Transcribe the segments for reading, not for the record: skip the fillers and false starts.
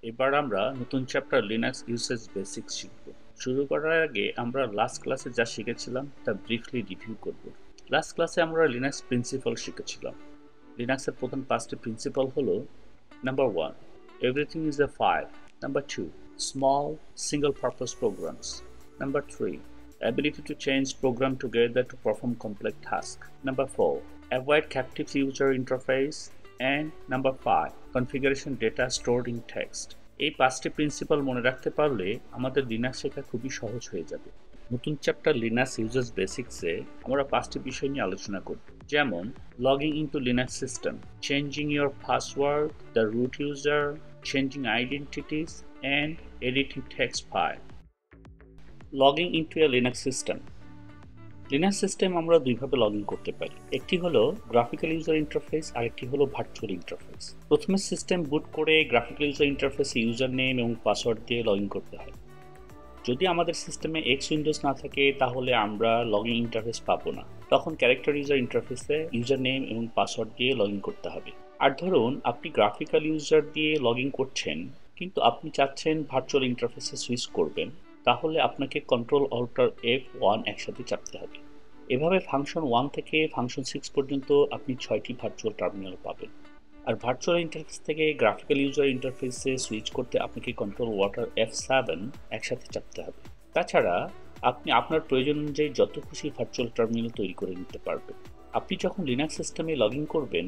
এবার আমরা নতুন চ্যাপ্টার লিনাক্স ইউসেজ বেসিক্স শিখব। শুরু করার আগে আমরা লাস্ট ক্লাসে যা শিখেছিলাম তা ব্রিফলি রিভিউ করব। লাস্ট ক্লাসে আমরা লিনাক্স প্রিন্সিপাল শিখেছিলাম। লিনাক্সের প্রধান পাঁচটি প্রিন্সিপাল হলো: number 1, everything is a file; number 2, small single purpose programs; number 3, ability to change program together to perform complex tasks; number 4, avoid captive user interface; and number 5, configuration data stored in text. এই পাঁচটি principal মনে রাখতে পারলে আমাদের Linux শেখা খুবই সহজ হয়ে যাবে। নতুন চ্যাপ্টার লিনাক্স ইউজার্স বেসিক্সে আমরা পাঁচটি বিষয় নিয়ে আলোচনা করব, যেমন logging into Linux system, changing your password, the root user, changing identities, and editing text file. Logging into a Linux system. Linux system আমরা দুইভাবে লগ ইন করতে পারি। একটি হলো গ্রাফিক্যাল ইউজার ইন্টারফেস আর একটি হলো ভার্চুয়াল ইন্টারফেস। প্রথমে সিস্টেম বুট করে গ্রাফিক্যাল ইউজার ইন্টারফেসে ইউজার নেম এবং পাসওয়ার্ড দিয়ে লগ ইন করতে হয়। যদি আমাদের সিস্টেমে এক্স উইন্ডোজ না থাকে তাহলে আমরা লগ ইন ইন্টারফেস পাবো না, তখন ক্যারেক্টার ইউজার ইন্টারফেসে ইউজার নেম এবং পাসওয়ার্ড দিয়ে লগ ইন করতে হবে। আর ধরুন আপনি গ্রাফিক্যাল ইউজার দিয়ে লগ ইন করছেন কিন্তু আপনি চাচ্ছেন ভার্চুয়াল ইন্টারফেসে সুইচ করবেন, তাহলে আপনাকে কন্ট্রোল অল্টার F1 একসাথে চাপতে হবে। এভাবে ফাংশন 1 থেকে ফাংশন 6 পর্যন্ত আপনি 6টি ভার্চুয়াল টার্মিনাল পাবেন। আর ভার্চুয়াল ইন্টারফেস থেকে গ্রাফিক্যাল ইউজার ইন্টারফেসে সুইচ করতে আপনাকে কন্ট্রোল ওয়াটার F7 একসাথে চাপতে হবে। তাছাড়া আপনি আপনার প্রয়োজন অনুযায়ী যত খুশি ভার্চুয়াল টার্মিনাল তৈরি করে নিতে পারবেন। আপনি যখন লিনাক্স সিস্টেমে লগ ইন করবেন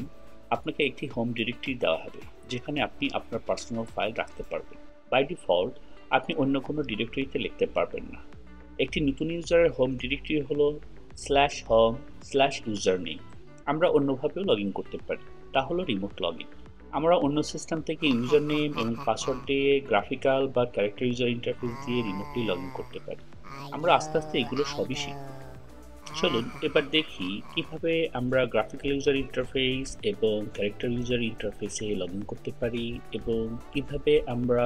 আপনাকে একটি হোম ডিরেক্টরি দেওয়া হবে যেখানে আপনি আপনার পার্সোনাল ফাইল রাখতে পারবেন। বাই ডিফল্ট আপনি অন্য কোনো ডিরেক্টরিতে লিখতে পারবেন না। একটি নতুন ইউজারের হোম ডিরেক্টরি হলো /home/username। আমরা অন্যভাবেও লগ ইন করতে পারি, তা হলো রিমোট লগ ইন। আমরা অন্য সিস্টেম থেকে ইউজার নেম এবং পাসওয়ার্ড দিয়ে গ্রাফিক্যাল বা ক্যারেক্টার ইউজার ইন্টারফেস দিয়ে রিমোটলি লগ ইন করতে পারি। আমরা আস্তে আস্তে এগুলো সবই শিখব। চলুন এবার দেখি কিভাবে আমরা গ্রাফিক্যাল ইউজার ইন্টারফেস এবং ক্যারেক্টার ইউজার ইন্টারফেসে লগ ইন করতে পারি এবং কিভাবে আমরা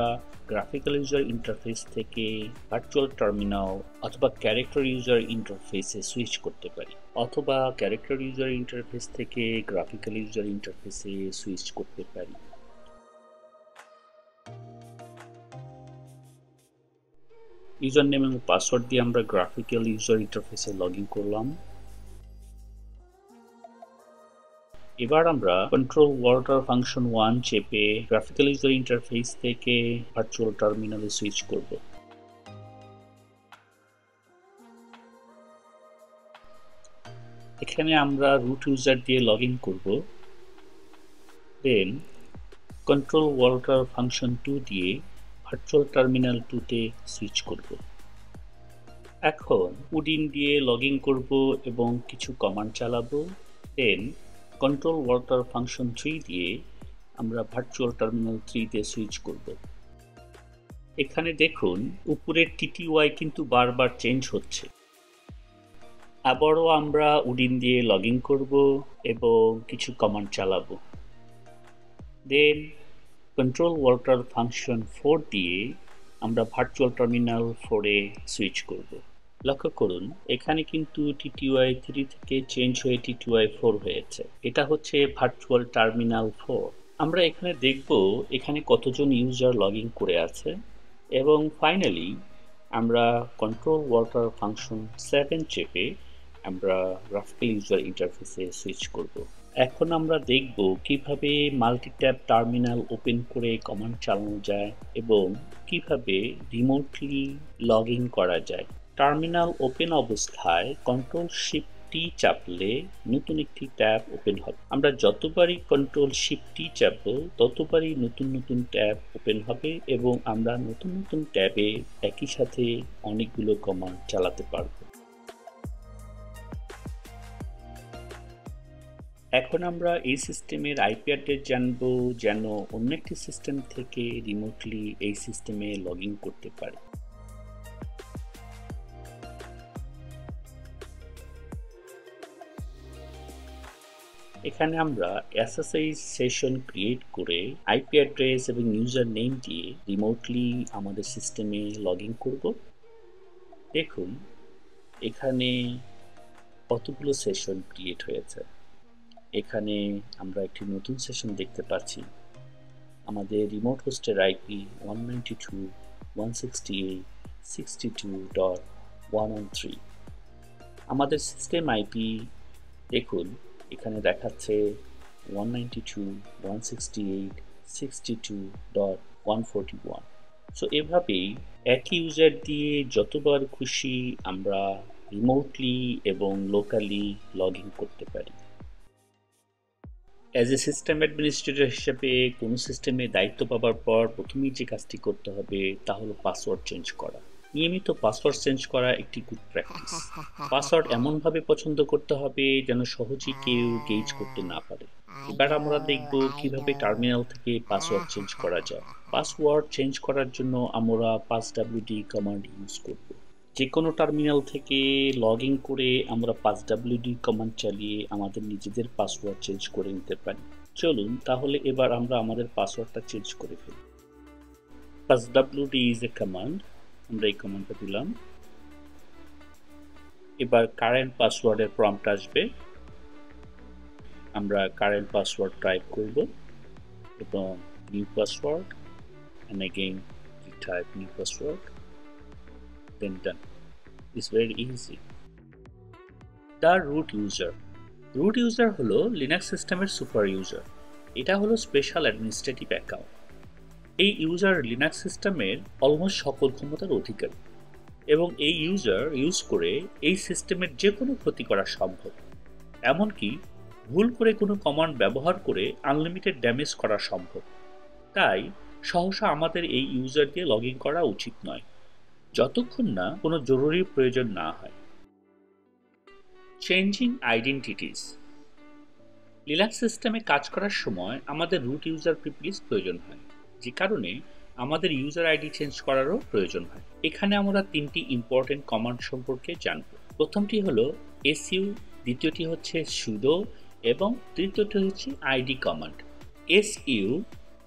গ্রাফিক্যাল ইউজার ইন্টারফেস থেকে ভার্চুয়াল টার্মিনাল অথবা ক্যারেক্টার ইউজার ইন্টারফেসে সুইচ করতে পারি, অথবা ক্যারেক্টার ইউজার ইন্টারফেস থেকে গ্রাফিক্যাল ইউজার ইন্টারফেসে সুইচ করতে পারি। ইউজার নেম এবং পাসওয়ার্ড দিয়ে আমরা গ্রাফিক্যাল ইউজার ইন্টারফেসে লগ ইন করলাম। এবার আমরা কন্ট্রোল ওয়াটার ফাংশন 1 চেপে গ্রাফিক্যাল ইউজার ইন্টারফেস থেকে ভার্চুয়াল টার্মিনালে সুইচ করব। এখানে আমরা রুট ইউজার দিয়ে লগ ইন করব, দেন কন্ট্রোল ওয়াটার ফাংশন 2 দিয়ে ভার্চুয়াল টার্মিনাল 2তে সুইচ করব। এখন উডিন দিয়ে লগ ইন করব এবং কিছু কমান্ড চালাবো, দেন কন্ট্রোল ওয়াটার ফাংশন 3 দিয়ে আমরা ভার্চুয়াল টার্মিনাল 3তে সুইচ করব। এখানে দেখুন উপরের TTY কিন্তু বারবার চেঞ্জ হচ্ছে। আবারও আমরা উডিন দিয়ে লগ ইন করব এবং কিছু কমান্ড চালাবো, দেন কন্ট্রোল ওয়াটার ফাংশন 4 দিয়ে আমরা ভার্চুয়াল টার্মিনাল 4এ সুইচ করব। লক্ষ্য করুন এখানে কিন্তু TTY 3 থেকে চেঞ্জ হয়ে TTY 4 হয়েছে। এটা হচ্ছে ভার্চুয়াল টার্মিনাল 4। আমরা এখানে দেখব এখানে কতজন ইউজার লগ ইন করে আছে এবং ফাইনালি আমরা কন্ট্রোল ওয়াটার ফাংশন 7 চেপে আমরা গ্রাফিক্যাল ইউজার ইন্টারফেসে সুইচ করব। এখন আমরা দেখব কিভাবে মাল্টিট্যাব টার্মিনাল ওপেন করে কমান্ড চালানো যায় এবং কিভাবে রিমোটলি লগ ইন করা যায়। টার্মিনাল ওপেন অবস্থায় কন্ট্রোল-শিফট-টি চাপলে নতুন একটি ট্যাব ওপেন হবে। আমরা যতবারই কন্ট্রোল-শিফট-টি চাপব ততবারই নতুন নতুন ট্যাব ওপেন হবে এবং আমরা নতুন নতুন ট্যাবে একই সাথে অনেকগুলো কমান্ড চালাতে পারব। এখন আমরা এই সিস্টেমের আইপি অ্যাড্রেস জানব যেন অন্য একটি সিস্টেম থেকে রিমোটলি এই সিস্টেমে লগ ইন করতে পারি। এখানে আমরা SSH সেশন ক্রিয়েট করে আইপি অ্যাড্রেস এবং ইউজার নেম দিয়ে রিমোটলি আমাদের সিস্টেমে লগ ইন করব। দেখুন এখানে কতগুলো সেশন ক্রিয়েট হয়েছে। এখানে আমরা একটি নতুন সেশন দেখতে পাচ্ছি। আমাদের রিমোট হোস্টের আইপি 192.168.62.113। আমাদের সিস্টেম আইপি দেখুন এখানে দেখাচ্ছে 192.168.62.141। সো এভাবেই একই ইউজার দিয়ে যতবার খুশি আমরা রিমোটলি এবং লোকালি লগ ইন করতে পারি। অ্যাজ এ সিস্টেম অ্যাডমিনিস্ট্রেটর হিসেবে কোনো সিস্টেমে দায়িত্ব পাওয়ার পর প্রথমেই যে কাজটি করতে হবে তা হলো পাসওয়ার্ড চেঞ্জ করা। নিয়মিত পাসওয়ার্ড চেঞ্জ করা একটি গুড প্র্যাকটিস। পাসওয়ার্ড এমনভাবে পছন্দ করতে হবে যেন সহজেই কেউ গেজ করতে না পারে। এবার আমরা দেখব কিভাবে টার্মিনাল থেকে পাসওয়ার্ড চেঞ্জ করা যায়। পাসওয়ার্ড চেঞ্জ করার জন্য আমরা passwd কমান্ড ইউজ করব। যে কোনো টার্মিনাল থেকে লগ ইন করে আমরা passwd কমান্ড চালিয়ে আমাদের নিজেদের পাসওয়ার্ড চেঞ্জ করে নিতে পারি। চলুন তাহলে এবার আমরা আমাদের পাসওয়ার্ডটা চেঞ্জ করে ফেলি। passwd ইজ এ কমান্ড, আমরা এই কমান্ডটা দিলাম। এবার কারেন্ট পাসওয়ার্ডের প্রম্পট আসবে, আমরা কারেন্ট পাসওয়ার্ড টাইপ করব এবং new password and again we type new password, then done. It's very easy. The root user. Root user হলো লিনাক্স সিস্টেমের সুপার ইউজার। এটা হলো স্পেশাল অ্যাডমিনিস্ট্রেটিভ অ্যাকাউন্ট। এই ইউজার লিনাক্স সিস্টেমের অলমোস্ট সকল ক্ষমতার অধিকারী এবং এই ইউজার ইউজ করে এই সিস্টেমের যে কোনো ক্ষতি করা সম্ভব। এমনকি ভুল করে কোনো কমান্ড ব্যবহার করে আনলিমিটেড ড্যামেজ করা সম্ভব। তাই সহসা আমাদের এই ইউজার দিয়ে লগ ইন করা উচিত নয় যতক্ষণ না কোনো জরুরি প্রয়োজন না হয়। Changing identities. লিনাক্স সিস্টেমে কাজ করার সময় আমাদের রুট ইউজার প্রিভিলেজ প্রয়োজন হয়, যে কারণে আমাদের ইউজার আইডি চেঞ্জ করারও প্রয়োজন হয়। এখানে আমরা তিনটি ইম্পর্টেন্ট কমান্ড সম্পর্কে জানব। প্রথমটি হলো su, দ্বিতীয়টি হচ্ছে sudo এবং তৃতীয়টি হচ্ছে id কমান্ড। su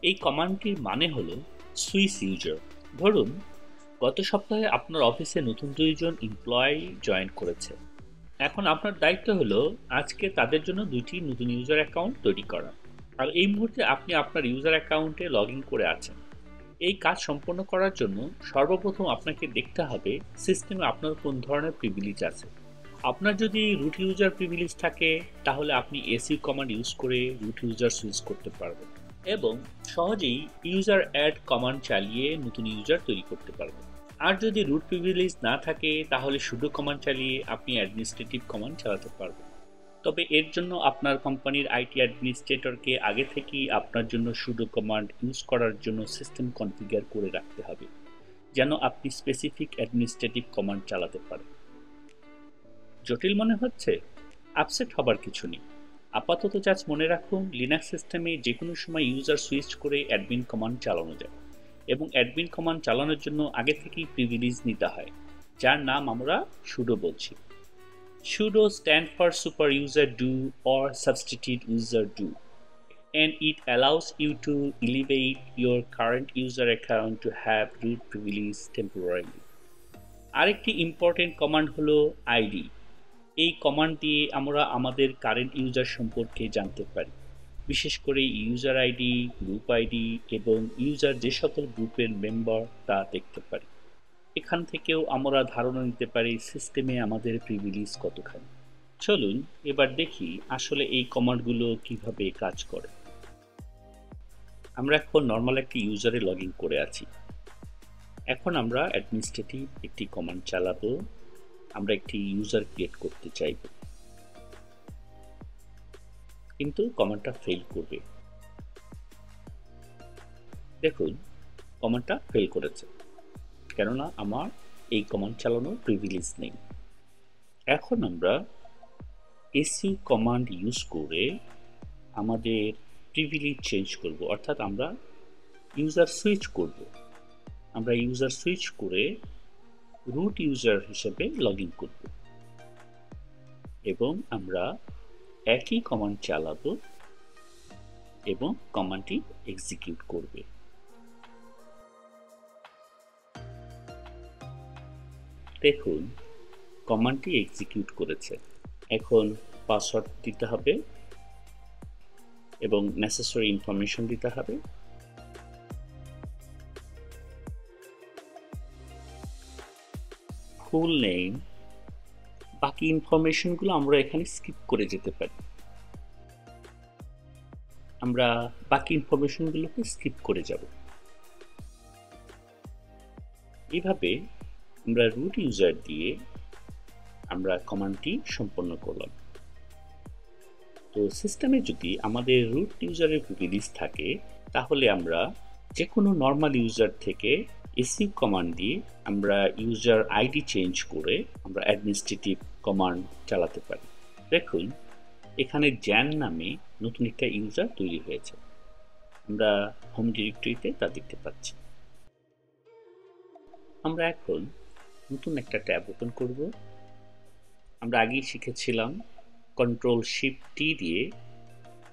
এই কমান্ডটির মানে হলো সুইচ ইউজার। ধরুন গত সপ্তাহে আপনার অফিসে নতুন 2 জন এমপ্লয়ি জয়েন করেছে। এখন আপনার দায়িত্ব হলো আজকে তাদের জন্য 2টি নতুন ইউজার অ্যাকাউন্ট তৈরি করা। আর এই মুহূর্তে আপনি আপনার ইউজার অ্যাকাউন্টে লগ ইন করে আছেন। এই কাজ সম্পন্ন করার জন্য সর্বপ্রথম আপনাকে দেখতে হবে সিস্টেমে আপনার কোন ধরনের প্রিভিলেজ আছে। আপনার যদি রুট ইউজার প্রিভিলেজ থাকে তাহলে আপনি su কমান্ড ইউজ করে রুট ইউজার সুইচ করতে পারবেন এবং সহজেই ইউজার অ্যাড কমান্ড চালিয়ে নতুন ইউজার তৈরি করতে পারবেন। আর যদি রুট প্রিভিলেজ না থাকে তাহলে sudo কমান্ড চালিয়ে আপনি অ্যাডমিনিস্ট্রেটিভ কমান্ড চালাতে পারবেন। তবে এর জন্য আপনার কোম্পানির আইটি অ্যাডমিনিস্ট্রেটরকে আগে থেকেই আপনার জন্য sudo কমান্ড ইউজ করার জন্য সিস্টেম কনফিগার করে রাখতে হবে যেন আপনি স্পেসিফিক অ্যাডমিনিস্ট্রেটিভ কমান্ড চালাতে পারেন। জটিল মনে হচ্ছে? আপসেট হবার কিছু নেই। আপাতত জাস্ট মনে রাখুন লিনাক্স সিস্টেমে যে কোনো সময় ইউজার সুইচ করে অ্যাডমিন কমান্ড চালানো যায় এবং অ্যাডমিন কমান্ড চালানোর জন্য আগে থেকেই প্রিভিলেজ নিতে হয়, যার নাম আমরা sudo বলছি। sudo stand for super user do or substitute user do, and it allows you to elevate your current user account to have root privilege temporarily. আরেকটি ইম্পর্টেন্ট কমান্ড হলো id। এই কমান্ড দিয়ে আমরা আমাদের কারেন্ট ইউজার সম্পর্কে জানতে পারি, বিশেষ করে ইউজার আইডি, গ্রুপ আইডি এবং ইউজার যে সকল গ্রুপের মেম্বার তা দেখতে পারি। এখান থেকেও আমরা ধারণা নিতে পারি সিস্টেমে আমাদের প্রিভিলেজ কতখানি। চলুন এবার দেখি আসলে এই কমান্ডগুলো কিভাবে কাজ করে। আমরা এখন নর্মাল একটি ইউজারে লগ ইন করে আছি। এখন আমরা অ্যাডমিনিস্ট্রেটিভ একটি কমান্ড চালাবো। আমরা একটি ইউজার ক্রিয়েট করতে চাইব, কিন্তু কমান্ডটা ফেল করবে। দেখুন কমান্ডটা ফেল করেছে, কেননা আমার এই কমান্ড চালানোর প্রিভিলেজ নেই। এখন আমরা su কমান্ড ইউজ করে আমাদের প্রিভিলেজ চেঞ্জ করব, অর্থাৎ আমরা ইউজার সুইচ করব। আমরা ইউজার সুইচ করে রুট ইউজার হিসেবে লগ ইন করব এবং আমরা একই কমান্ড চালাবো এবং কমান্ডটি এক্সিকিউট করবে। দেখুন কমান্ডটি এক্সিকিউট করেছে। এখন ফুল নেম, বাকি ইনফরমেশনগুলো আমরা এখানে স্কিপ করে যেতে পারি। আমরা বাকি ইনফরমেশনগুলোকে স্কিপ করে যাব। এইভাবে আমরা রুট ইউজার দিয়ে আমরা কমান্ডটি সম্পন্ন করলাম। তো সিস্টেমে যদি আমাদের রুট ইউজারের প্রিভিলেজ থাকে, তাহলে আমরা যে কোনো নর্মাল ইউজার থেকে সু কমান্ড দিয়ে আমরা ইউজার আইডি চেঞ্জ করে আমরা অ্যাডমিনিস্ট্রেটিভ কমান্ড চালাতে পারি। দেখুন এখানে জ্যান নামে নতুন একটা ইউজার তৈরি হয়েছে, আমরা হোম ডিরেক্টরিতে তা দেখতে পাচ্ছি। আমরা এখন নতুন একটা ট্যাব ওপেন করব। আমরা আগেই শিখেছিলাম Ctrl+Shift+T দিয়ে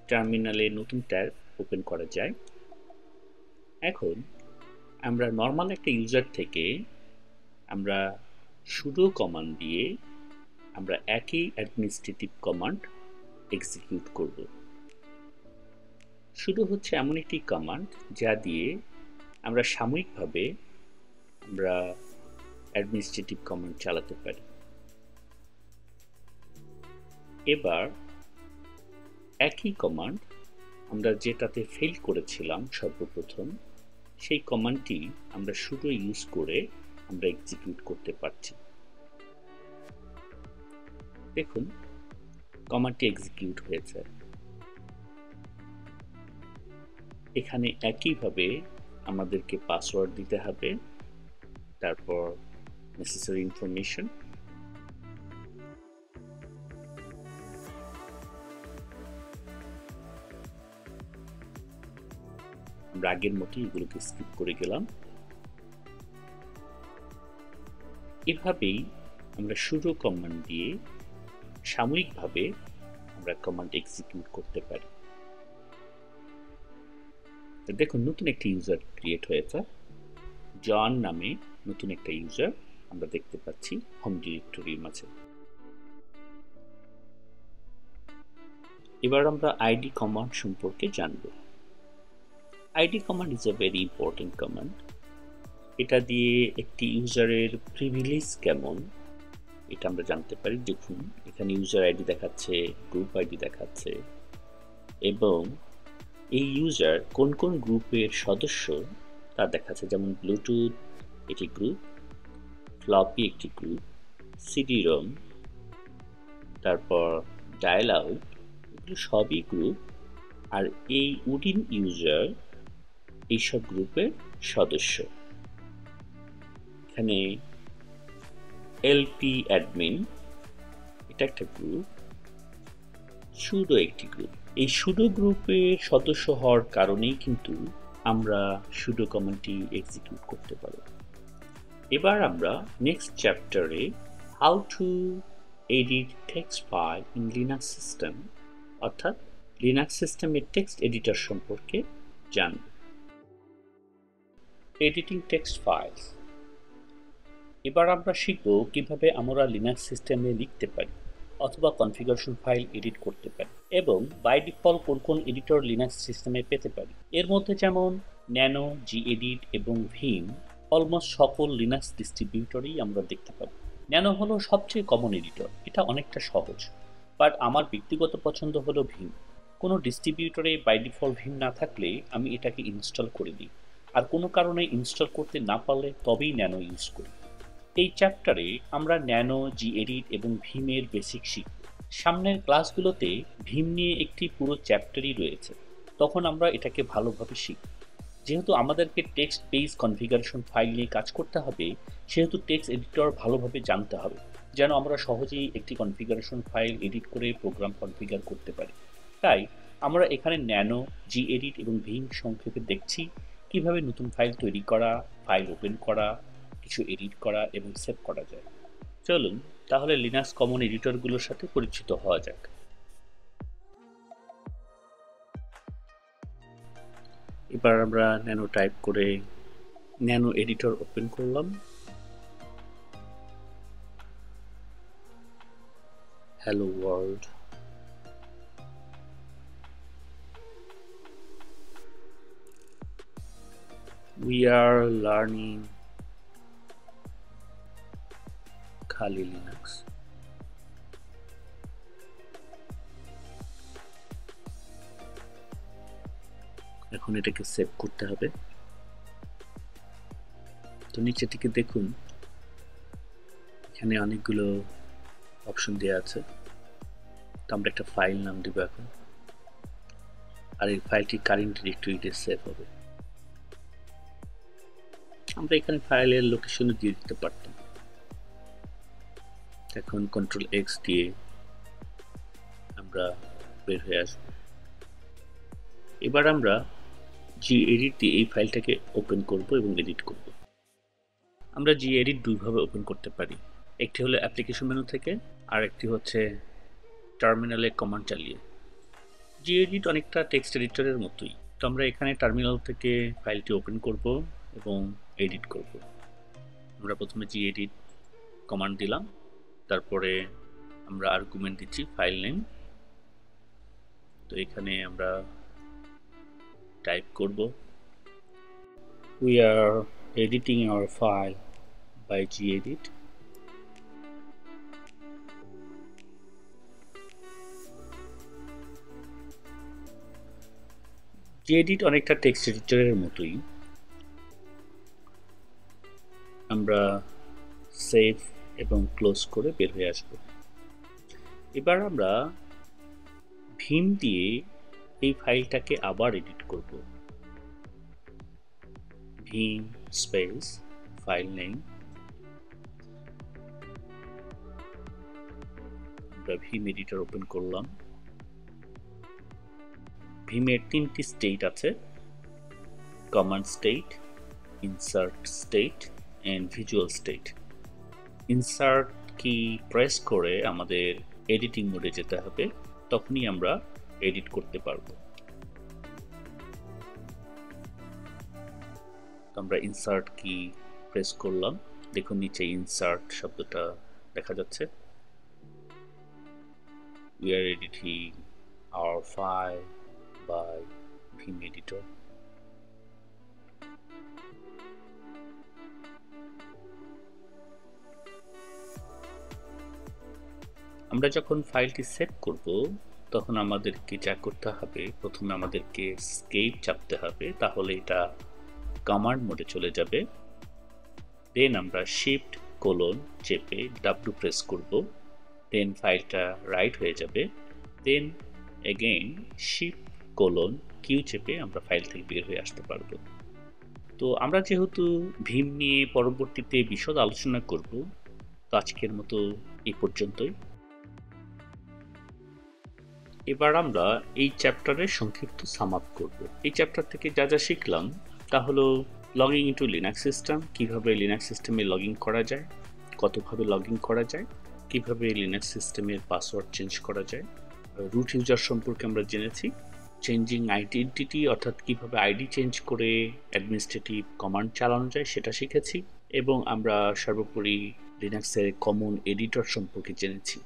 টার্মিনালে নতুন ট্যাব ওপেন করা যায়। এখন আমরা নর্মাল একটা ইউজার থেকে আমরা sudo কমান্ড দিয়ে আমরা একই অ্যাডমিনিস্ট্রেটিভ কমান্ড এক্সিকিউট করব। sudo হচ্ছে এমন একটি কমান্ড যা দিয়ে আমরা সাময়িকভাবে আমরা অ্যাডমিনিস্ট্রেটিভ কমান্ড চালাতে পারি। এবার একই কমান্ড আমরা যেটাতে ফেল করেছিলাম সর্বপ্রথম, সেই কমান্ডটি আমরা sudo ইউজ করে আমরা এক্সিকিউট করতে পারছি। দেখুন কমান্ডটি এক্সিকিউট হয়েছে। এখানে একইভাবে আমাদেরকে পাসওয়ার্ড দিতে হবে, তারপর নেসেসারি ইনফরমেশন। আমরা আগের মতো এগুলোকে স্কিপ করে গেলাম। এভাবেই আমরা sudo কমান্ড দিয়ে সাময়িকভাবে আমরা কমান্ড এক্সিকিউট করতে পারি। দেখুন নতুন একটি ইউজার ক্রিয়েট হয়েছে, জন নামে নতুন একটা ইউজার আমরা দেখতে পাচ্ছি হোম ডিরেক্টরির মাঝে। এবার আমরা আইডি কমান্ড সম্পর্কে জানব। ID command is a very important command. এটা দিয়ে একটি ইউজারের প্রিভিলেজ কেমন এটা আমরা জানতে পারি। দেখুন এখানে ইউজার আইডি দেখাচ্ছে, গ্রুপ আইডি দেখাচ্ছে, এবং এই ইউজার কোন কোন গ্রুপের সদস্য তা দেখাচ্ছে। যেমন ব্লুটুথ একটি গ্রুপ, ফ্লপি একটি গ্রুপ, সিডি রোম, তারপর ডায়াল আউট, এগুলো সবই গ্রুপ। আর এই উডিন ইউজার এইসব গ্রুপের সদস্য। এখানে এলপি অ্যাডমিন এটা একটা গ্রুপ, সুডো একটি গ্রুপ। এই সুডো গ্রুপের সদস্য হওয়ার কারণেই কিন্তু আমরা সুডো কমান্ডটি এক্সিকিউট করতে পারি। এবার আমরা নেক্সট চ্যাপ্টারে how to edit text file in Linux system অর্থাৎ লিনাক্স সিস্টেমের টেক্সট এডিটর সম্পর্কে জানব। Editing text files. এবার আমরা শিখব কিভাবে আমরা লিনাক্স সিস্টেমে লিখতে পারি অথবা কনফিগারেশন ফাইল এডিট করতে পারি, এবং বাই ডিফল্ট কোন কোন এডিটর লিনাক্স সিস্টেমে পেতে পারি। এর মধ্যে যেমন ন্যানো, gedit এবং ভিম অলমোস্ট সকল লিনাক্স ডিস্ট্রিবিউটরেই আমরা দেখতে পাবো। ন্যানো হলো সবচেয়ে কমন এডিটর, এটা অনেকটা সহজ, বাট আমার ব্যক্তিগত পছন্দ হলো ভিম। কোনো ডিস্ট্রিবিউটরে বাই ডিফল্ট ভিম না থাকলে আমি এটাকে ইনস্টল করে দিই, আর কোনো কারণে ইনস্টল করতে না পারলে তবেই ন্যানো ইউজ করি। এই চ্যাপ্টারে আমরা ন্যানো, gedit এবং ভিমের বেসিক শিখব। সামনের ক্লাসগুলোতে ভিম নিয়ে একটি পুরো চ্যাপ্টারই রয়েছে, তখন আমরা এটাকে ভালোভাবে শিখব। যেহেতু আমাদেরকে টেক্সট বেস কনফিগারেশন ফাইল নিয়ে কাজ করতে হবে, সেহেতু টেক্সট এডিটর ভালোভাবে জানতে হবে, যেন আমরা সহজেই একটি কনফিগারেশন ফাইল এডিট করে প্রোগ্রাম কনফিগার করতে পারি। তাই আমরা এখানে ন্যানো, gedit এবং ভিম সংক্ষেপে দেখছি কিভাবে নতুন ফাইল তৈরি করা, ফাইল ওপেন করা, কিছু এডিট করা এবং সেভ করা যায়। চলুন তাহলে লিনাক্স কমন এডিটরগুলোর সাথে পরিচিত হওয়া যাক। এবার আমরা ন্যানো টাইপ করে ন্যানো এডিটর ওপেন করলাম। Hello world. We are learning খালি লিনাক্স। এখন এটাকে সেভ করতে হবে। তো নিচের দিকে দেখুন, এখানে অনেকগুলো অপশন দেওয়া আছে। তো আমরা একটা ফাইল নাম দিব এখন, আর এই ফাইলটি কারেন্ট ডিরেক্টরিতে সেভ হবে। আমরা এখানে ফাইলের লোকেশন দিয়ে দিতে পারতাম। এখন কন্ট্রোল এক্স দিয়ে আমরা বের হয়ে আসব। এবার আমরা gedit দিয়ে এই ফাইলটাকে ওপেন করব এবং এডিট করব। আমরা gedit দুইভাবে ওপেন করতে পারি, একটি হলো অ্যাপ্লিকেশন মেনু থেকে, আর একটি হচ্ছে টার্মিনালে কমান্ড চালিয়ে। gedit অনেকটা টেক্সট এডিটরের মতোই। তো আমরা এখানে টার্মিনাল থেকে ফাইলটি ওপেন করব এবং এডিট করব। আমরা প্রথমে gedit কমান্ড দিলাম, তারপরে আমরা আর্গুমেন্ট দিচ্ছি ফাইল নেম। তো এখানে আমরা টাইপ করব we are editing our file by gedit। gedit অনেকটা টেক্সট এডিটরের মতোই। আমরা সেভ এবং ক্লোজ করে বের হয়ে আসব। এবার আমরা ভিম দিয়ে এই ফাইলটাকে আবার এডিট করব। ভিম স্পেস ফাইল নেম, আমরা ভিম এডিটর ওপেন করলাম। ভিমের তিনটি স্টেট আছে, command state, insert state and visual state. Insert key press করে আমাদের এডিটিং মোডে যেতে হবে, তখনই আমরা এডিট করতে পারবো। আমরা ইনসার্ট কি প্রেস করলাম, দেখুন নিচে ইনসার্ট শব্দটা দেখা যাচ্ছে। We are editing our file by Vim editor। আমরা যখন ফাইলটি সেভ করব, তখন আমাদেরকে যা করতে হবে, প্রথমে আমাদেরকে এস্কেপ চাপতে হবে, তাহলে এটা কমান্ড মোডে চলে যাবে। দেন আমরা শিফট কোলন চেপে ডাব্লিউ প্রেস করব, দেন ফাইলটা রাইট হয়ে যাবে। Then again shift colon Q চেপে আমরা ফাইল থেকে বের হয়ে আসতে পারবো। তো আমরা যেহেতু ভিম নিয়ে পরবর্তীতে বিশদ আলোচনা করব, তো আজকের মতো এই পর্যন্তই। এবার আমরা এই চ্যাপ্টারের সংক্ষিপ্ত সাম আপ করব। এই চ্যাপ্টার থেকে যা যা শিখলাম তা হলো লগইন ইনটু লিনাক্স সিস্টেম, কিভাবে লিনাক্স সিস্টেমে লগইন করা যায়, কতভাবে লগইন করা যায়, কিভাবে লিনাক্স সিস্টেমের পাসওয়ার্ড চেঞ্জ করা যায়, রুট ইউজার সম্পর্কে আমরা জেনেছি, চেঞ্জিং আইডেন্টিটি অর্থাৎ কিভাবে আইডি চেঞ্জ করে অ্যাডমিনিস্ট্রেটিভ কমান্ড চালানো যায় সেটা শিখেছি, এবং আমরা সর্বোপরি লিনাক্সের কমন এডিটর সম্পর্কে জেনেছি।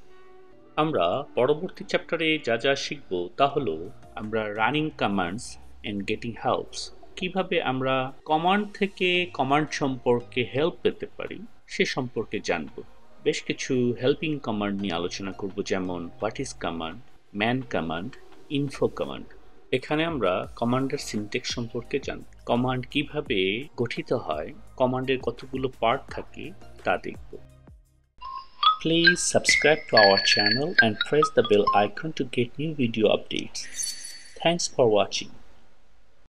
আমরা পরবর্তী চ্যাপ্টারে যা যা শিখব তা হলো আমরা running commands and getting helps, কিভাবে আমরা কমান্ড থেকে কমান্ড সম্পর্কে হেল্প পেতে পারি সে সম্পর্কে জানব। বেশ কিছু হেল্পিং কমান্ড নিয়ে আলোচনা করব, যেমন what is command, man command, info command. এখানে আমরা কমান্ডের সিনট্যাক্স সম্পর্কে জানব, কমান্ড কিভাবে গঠিত হয়, কমান্ডের কতগুলো পার্ট থাকে তা দেখব। Please subscribe to our channel and press the bell icon to get new video updates. Thanks for watching.